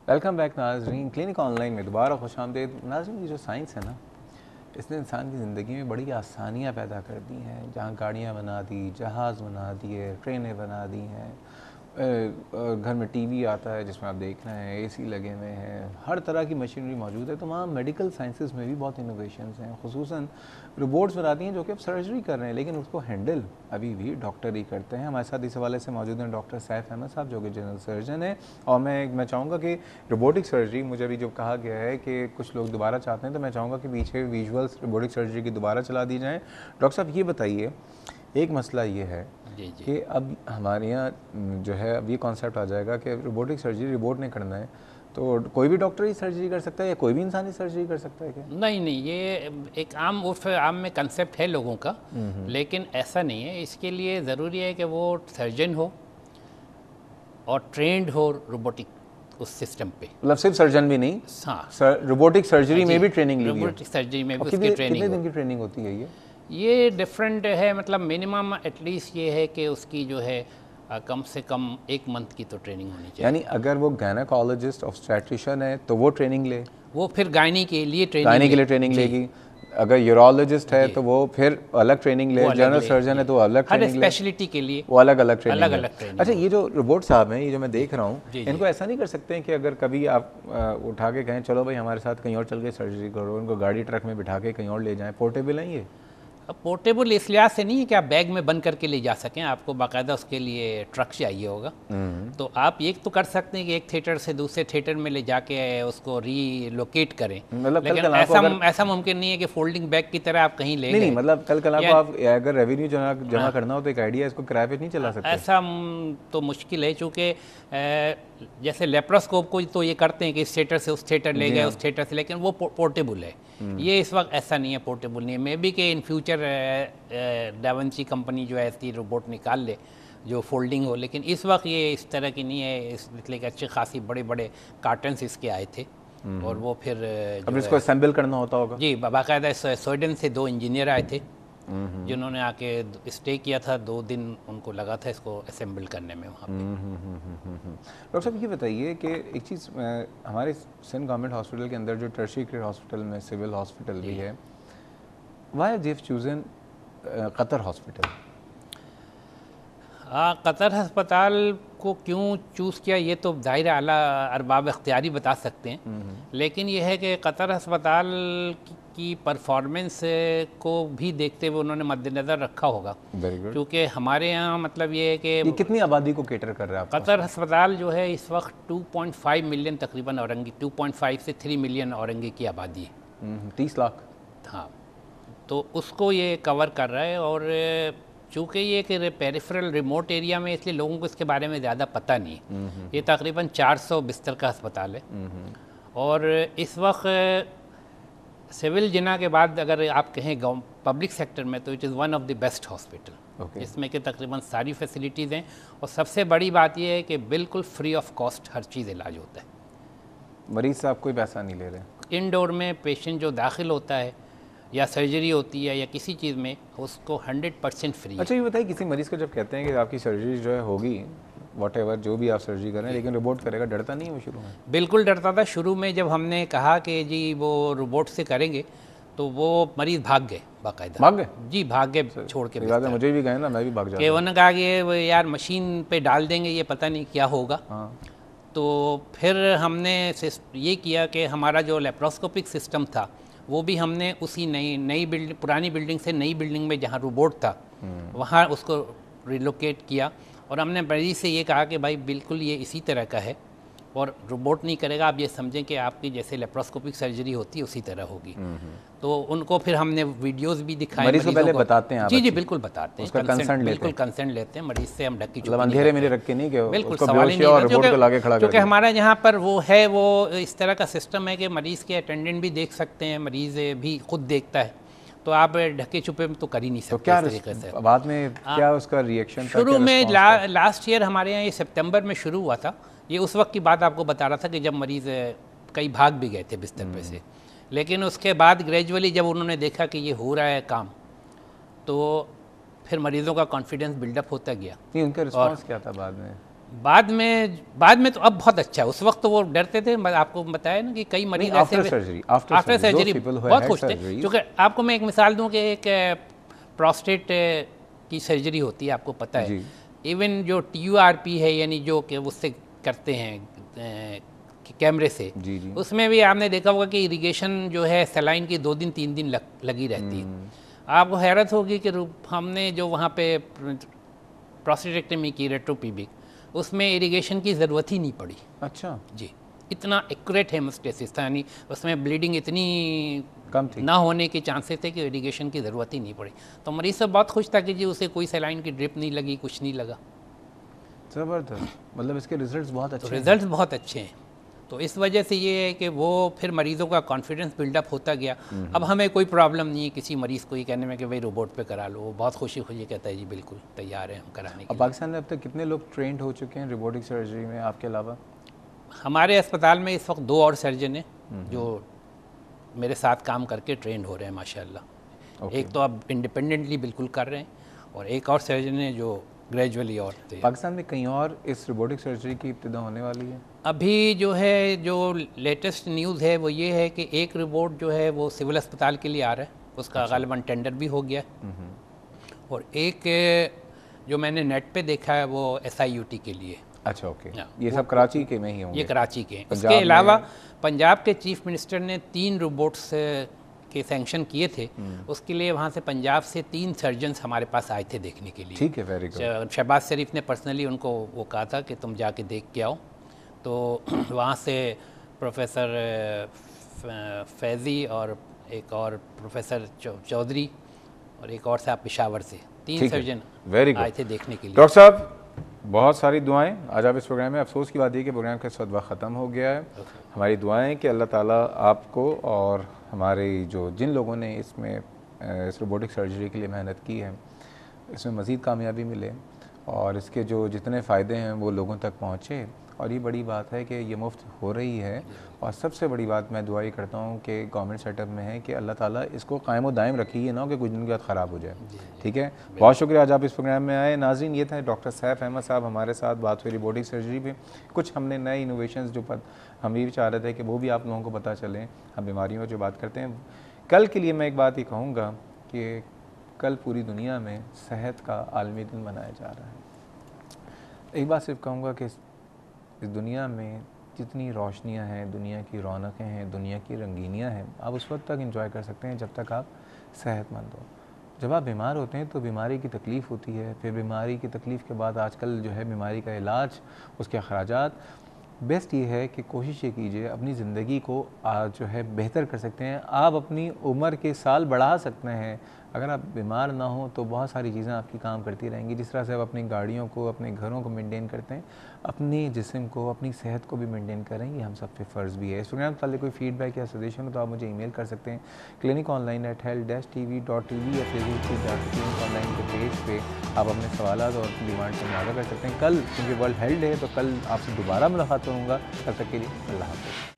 Welcome back नाजरीन। Clinic online में दोबारा खुशामदीद। नाजरीन, ये जो साइंस है ना, इसने इंसान की ज़िंदगी में बड़ी आसानियाँ पैदा कर दी हैं। जहाँ गाड़ियाँ बना दी, जहाज़ बना दिए, ट्रेनें बना दी हैं, घर में टीवी आता है जिसमें आप देख रहे हैं, एसी लगे हुए हैं, हर तरह की मशीनरी मौजूद है। तो वहाँ मेडिकल साइंसेस में भी बहुत इनोवेशंस हैं। खुसूसन रोबोट्स बनाती हैं जो कि अब सर्जरी कर रहे हैं, लेकिन उसको हैंडल अभी भी डॉक्टर ही करते हैं। हमारे साथ इस हवाले से मौजूद हैं डॉक्टर सैफ अहमद साहब, जो कि जनरल सर्जन है। और मैं चाहूँगा कि रोबोटिक सर्जरी, मुझे अभी जो कहा गया है कि कुछ लोग दोबारा चाहते हैं, तो मैं चाहूँगा कि पीछे विजुअल्स रोबोटिक सर्जरी की दोबारा चला दी जाएँ। डॉक्टर साहब, ये बताइए, एक मसला ये है कि अब हमारे यहाँ जो है, अब ये कॉन्सेप्ट आ जाएगा कि रोबोटिक सर्जरी रोबोट ने करना है, तो कोई भी डॉक्टर ही सर्जरी कर सकता है या कोई भी इंसान ही सर्जरी कर सकता है क्या? नहीं नहीं, ये एक आम में कंसेप्ट है लोगों का, लेकिन ऐसा नहीं है। इसके लिए ज़रूरी है कि वो सर्जन हो और ट्रेंड हो रोबोटिक उस सिस्टम पे। मतलब सिर्फ सर्जन भी नहीं, हाँ, रोबोटिक सर्जरी में भी ट्रेनिंग ली है। रोबोटिक सर्जरी में भी उसकी कितने ट्रेनिंग दिन की ट्रेनिंग होती है ये डिफरेंट है। मतलब मिनिमम एटलीस्ट ये है कि उसकी जो है कम से कम 1 मंथ की तो ट्रेनिंग होनी चाहिए। यानी अगर वो गायनेकोलॉजिस्ट ऑब्स्टेट्रिशियन है तो वो ट्रेनिंग ले, वो फिर गायनी के लिए ट्रेनिंग लेगी। अगर यूरोलॉजिस्ट है तो वो फिर अलग ट्रेनिंग ले, जनरल सर्जन है तो अलग ट्रेनिंग ले, हर स्पेशलिटी के लिए वो अलग अलग ट्रेनिंग। अच्छा, ये जो रोबोट साहब हैं, ये जो मैं देख रहा हूँ, इनको ऐसा नहीं कर सकते हैं कि अगर कभी आप उठा के कहें चलो भाई हमारे साथ कहीं और चल के सर्जरी करो, उनको गाड़ी ट्रक में बिठा के कहीं और ले जाएं? पोर्टेबल है ये? पोर्टेबल इस लिहाज से नहीं है कि आप बैग में बंद करके ले जा सकें, आपको बाकायदा उसके लिए ट्रक चाहिए होगा। तो आप एक तो कर सकते हैं कि एक थिएटर से दूसरे थिएटर में ले जाके उसको रीलोकेट करें, मतलब लेकिन ऐसा मुमकिन नहीं है कि फोल्डिंग बैग की तरह आप कहीं ले नहीं, मतलब कल को आप अगर रेवेन्यू जमा करना हो तो एक आइडिया, इसको किराए पे नहीं चला सकते? ऐसा तो मुश्किल है, चूँकि जैसे लेप्रोस्कोप को तो ये करते हैं कि इस थिएटर से उस थिएटर ले गए, उस थिएटर से, लेकिन वो पोर्टेबल है। ये इस वक्त ऐसा नहीं है, पोर्टेबल नहीं है। मे बी के इन फ्यूचर डाविंची कंपनी जो है ऐसी रोबोट निकाल ले जो फोल्डिंग हो, लेकिन इस वक्त ये इस तरह की नहीं है। इसलिए अच्छे खासी बड़े बड़े कार्टन्स इसके आए थे और वो फिर अब इसको असेंबल करना होता होगा। जी, बाकायदा स्वीडन से 2 इंजीनियर आए थे जिन्होंने आके स्टे किया था। 2 दिन उनको लगा था इसको असेंबल करने में वहाँ पे। डॉक्टर साहब, ये बताइए कि एक चीज़, हमारे सिंध गवर्नमेंट हॉस्पिटल के अंदर जो टर्शियरी केयर हॉस्पिटल में सिविल हॉस्पिटल भी है, why have they chosen Qatar hospital? Qatar अस्पताल को क्यों चूज़ किया ये तो ज़ाहिर आला अरबाब इख्तियारी बता सकते हैं, लेकिन ये है कि कतर अस्पताल की परफॉर्मेंस को भी देखते हुए उन्होंने मद्देनज़र रखा होगा। क्योंकि हमारे यहाँ मतलब ये है कि कितनी आबादी को केटर कर रहा है कतर अस्पताल जो है इस वक्त 2.5 मिलियन तकरीबन औरंगी, 2.5 से 3 मिलियन औरंगी की आबादी है। 30 लाख। हाँ, तो उसको ये कवर कर रहा है। और चूँकि ये कि पेरिफेरल रिमोट एरिया में, इसलिए लोगों को इसके बारे में ज़्यादा पता नहीं है। ये तकरीबन 400 बिस्तर का अस्पताल है और इस वक्त सिविल जिना के बाद अगर आप कहें पब्लिक सेक्टर में तो it is one of the best hospital. इसमें कि तकरीबन सारी फैसिलिटीज़ हैं और सबसे बड़ी बात यह है कि बिल्कुल फ्री ऑफ कॉस्ट हर चीज़ इलाज होता है। मरीज़ साहब कोई पैसा नहीं ले रहे। इंडोर में पेशेंट जो दाखिल होता है या सर्जरी होती है या किसी चीज़ में, उसको 100% फ्री। अच्छा, ये बताइए, किसी मरीज़ को जब कहते हैं कि आपकी सर्जरी जो है होगी, वॉटेवर जो भी आप सर्जरी करें, लेकिन रोबोट करेगा, डरता नहीं है वो शुरू में? बिल्कुल डरता था। शुरू में जब हमने कहा कि जी वो रोबोट से करेंगे तो वो मरीज़ भाग गए, बाकायदा भाग गए। जी, भाग गए छोड़ के। मुझे भी गए ना, मैं भी भाग जाता। उन्होंने कहा कि यार मशीन पे डाल देंगे, ये पता नहीं क्या होगा। तो फिर हमने ये किया कि हमारा जो लेप्रोस्कोपिक सिस्टम था वो भी हमने उसी नई बिल्डिंग, पुरानी बिल्डिंग से नई बिल्डिंग में जहाँ रोबोट था वहाँ उसको रिलोकेट किया। और हमने मरीज से ये कहा कि भाई बिल्कुल ये इसी तरह का है और रोबोट नहीं करेगा, आप ये समझें कि आपकी जैसे लेप्रोस्कोपिक सर्जरी होती है उसी तरह होगी। तो उनको फिर हमने वीडियोस भी दिखाए, मरीज को पहले बताते हैं आप? जी बिल्कुल बताते हैं, बिल्कुल कंसेंट लेते हैं मरीज से। हम ढक्की मतलब अंधेरे में रख के नहीं कि बिल्कुल सवाल ही नहीं, क्योंकि हमारे यहाँ पर वो है, वो इस तरह का सिस्टम है कि मरीज़ के अटेंडेंट भी देख सकते हैं, मरीज़ भी खुद देखता है, तो आप ढके छुपे में तो कर ही नहीं सकते। तो क्या तरीके से बाद में क्या उसका रिएक्शन? शुरू में लास्ट ईयर हमारे यहाँ ये सितंबर में शुरू हुआ था। ये उस वक्त की बात आपको बता रहा था कि जब मरीज़ कई भाग भी गए थे बिस्तर पे से, लेकिन उसके बाद ग्रेजुअली जब उन्होंने देखा कि ये हो रहा है काम, तो फिर मरीज़ों का कॉन्फिडेंस बिल्डअप होता गया। उनका रिस्पॉन्स क्या था बाद में? बाद में तो अब बहुत अच्छा है। उस वक्त तो वो डरते थे, आपको बताया ना कि कई मरीज ऐसे आफ्टर सर्जरी बहुत खुश थे। क्योंकि आपको मैं एक मिसाल दूं कि एक प्रोस्टेट की सर्जरी होती है, आपको पता है, इवन जो TURP है, यानी जो कि उससे करते हैं कैमरे से, उसमें भी आपने देखा होगा कि इरिगेशन जो है सलाइन की 2 दिन 3 दिन लगी रहती है। आपको हैरत होगी कि हमने जो वहाँ पे प्रोस्टेटेक्टमी की रेट्रोपीबिक, उसमें इरिगेशन की ज़रूरत ही नहीं पड़ी। अच्छा जी, इतना एक्यूरेट हेमोस्टेसिस था, यानी उसमें ब्लीडिंग इतनी कम थी, ना होने के चांसेस थे कि इरिगेशन की ज़रूरत ही नहीं पड़ी। तो मरीज सब बहुत खुश था कि जी उसे कोई सलाइन की ड्रिप नहीं लगी, कुछ नहीं लगा। ज़बरदस्त, मतलब इसके रिजल्ट्स बहुत अच्छे हैं। रिजल्ट्स बहुत अच्छे हैं। तो इस वजह से ये है कि वो फिर मरीज़ों का कॉन्फिडेंस बिल्डअप होता गया। अब हमें कोई प्रॉब्लम नहीं है किसी मरीज़ को ये कहने में कि भाई रोबोट पे करा लो, वो बहुत खुशी कहता है जी बिल्कुल तैयार है हम कराने के लिए। पाकिस्तान में अब तक कितने लोग ट्रेंड हो चुके हैं रोबोटिक सर्जरी में आपके अलावा? हमारे अस्पताल में इस वक्त 2 और सर्जन हैं जो मेरे साथ काम करके ट्रेंड हो रहे हैं माशाल्लाह। एक तो अब इंडिपेंडेंटली बिल्कुल कर रहे हैं और एक और सर्जन है जो ग्रेजुअली। और पाकिस्तान में कहीं और इस रोबोटिक सर्जरी की इब्तिदा होने वाली है? अभी जो है, जो लेटेस्ट न्यूज़ है वो ये है कि एक रोबोट जो है वो सिविल अस्पताल के लिए आ रहा है, उसका गालिबन टेंडर भी हो गया। और एक जो मैंने नेट पे देखा है वो SIUT के लिए। अच्छा, ओके। ये सब कराची के में ही होंगे? ये कराची के हैं। इसके अलावा पंजाब के चीफ मिनिस्टर ने 3 रोबोट्स के सैंक्शन किए थे, उसके लिए वहाँ से पंजाब से 3 सर्जन्स हमारे पास आए थे देखने के लिए। ठीक है, वेरी गुड। शहबाज शरीफ ने पर्सनली उनको वो कहा था कि तुम जाके देख के आओ। तो वहाँ से प्रोफेसर फैज़ी और एक और प्रोफेसर चौधरी और एक और साहब पेशावर से, 3 सर्जन आए थे देखने के लिए। डॉक्टर साहब, बहुत सारी दुआएं आज आप इस प्रोग्राम में। अफसोस की बात है कि प्रोग्राम का वक्त ख़त्म हो गया है। हमारी दुआएं कि अल्लाह ताला आपको और हमारे जो जिन लोगों ने इसमें इस रोबोटिक सर्जरी के लिए मेहनत की है, इसमें मज़ीद कामयाबी मिले और इसके जो जितने फ़ायदे हैं वो लोगों तक पहुँचे। और ये बड़ी बात है कि ये मुफ्त हो रही है। और सबसे बड़ी बात मैं दुआ ही करता हूँ कि गवर्नमेंट सेटअप में है कि अल्लाह ताला इसको कायम व दायम रखिए, ना कि कुछ दिन के बाद ख़राब हो जाए। ठीक है, बहुत शुक्रिया आज आप इस प्रोग्राम में आए। नाज़रीन, ये थे डॉक्टर सैफ अहमद साहब हमारे साथ, बात हुई रोबोटिक सर्जरी पे। कुछ हमने नए इनोवेशंस जो हम ये भी चाह रहे थे कि वो भी आप लोगों को पता चलें। हम बीमारियों की जो बात करते हैं, कल के लिए मैं एक बात ही कहूँगा कि कल पूरी दुनिया में सेहत का आलमी दिन मनाया जा रहा है। एक बात सिर्फ कहूँगा कि इस दुनिया में जितनी रोशनियां हैं, दुनिया की रौनकें हैं, दुनिया की रंगीनियां हैं, आप उस वक्त तक एंजॉय कर सकते हैं जब तक आप सेहतमंद हो। जब आप बीमार होते हैं तो बीमारी की तकलीफ़ होती है, फिर बीमारी की तकलीफ़ के बाद आजकल जो है बीमारी का इलाज, उसके अखराजात। बेस्ट ये है कि कोशिश ये कीजिए अपनी ज़िंदगी को जो है बेहतर कर सकते हैं, आप अपनी उम्र के साल बढ़ा सकते हैं। अगर आप बीमार ना हो तो बहुत सारी चीज़ें आपकी काम करती रहेंगी। जिस तरह से आप अपनी गाड़ियों को, अपने घरों को मेंटेन करते हैं, अपनी जिस्म को, अपनी सेहत को भी मेंटेन करें, ये हम सब पे फ़र्ज़ भी है। इस प्रोग्राम के कोई फीडबैक या सजेशन हो तो आप मुझे ईमेल कर सकते हैं cliniconline@health-tv.tv या फेसबुक पे जाकर क्लिनिक ऑनलाइन के पेज पे आप अपने सवालात और डिमांड से मुआवजा कर सकते हैं। कल क्योंकि वर्ल्ड हेल्थ डे है तो कल आपसे दोबारा मुलाकात करूँगा। तब तक के लिए अल्लाह हाफ़िज़।